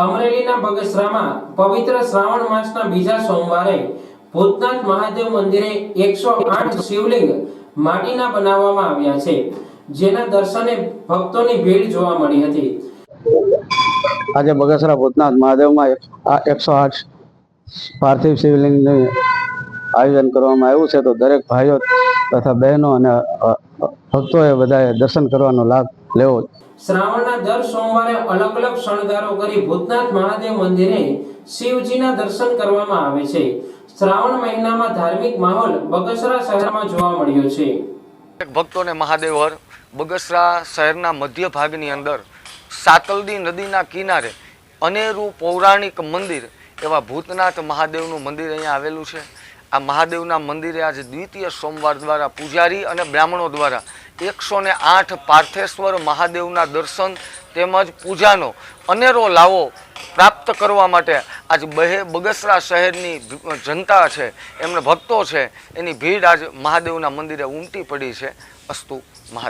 અમરેલીના બગસરામાં પવિત્ર શ્રાવણ માસના બીજા સોમવારે ભૂતનાથ મહાદેવ મંદિરે 108 શિવલિંગ માટીના બનાવવામાં આવ્યા છે, જેના દર્શને ભક્તોની ભીડ જોવા મળી હતી। આજે બગસરા ભૂતનાથ મહાદેવમાં 108 પાર્થિવ શિવલિંગનું આયોજન કરવામાં આવ્યું છે, તો દરેક ભાઈઓ તથા બહેનો અને ભક્તોએ બધાએ દર્શન કરવાનો લાભ લેવો। શ્રાવણના દર સોમવારે અલગ અલગ શણગારો કરી ભૂતનાથ મહાદેવ મંદિરે શિવજીના દર્શન કરવામાં આવે છે। શ્રાવણ મહિનામાં ધાર્મિક માહોલ બગસરા શહેરમાં જોવા મળ્યો છે। ભક્તોને મહાદેવ હર બગસરા શહેરના મધ્ય ભાગની અંદર સાતલડી નદીના કિનારે અનેરું પૌરાણિક મંદિર એવા ભૂતનાથ મહાદેવનું મંદિર અહીંયા આવેલું છે। આ મહાદેવના મંદિરે આજે દ્વિતીય સોમવાર દ્વારા પૂજારી અને બ્રાહ્મણો દ્વારા 108 પાર્થેશ્વર મહાદેવના દર્શન તેમજ પૂજાનો અનેરો લાવો પ્રાપ્ત કરવા માટે આજ બગસરા શહેરની જનતા છે, એમને ભક્તો છે, એની ભીડ આજ મહાદેવના મંદિરે ઉમટી પડી છે। અસ્તુ મહાદેવ।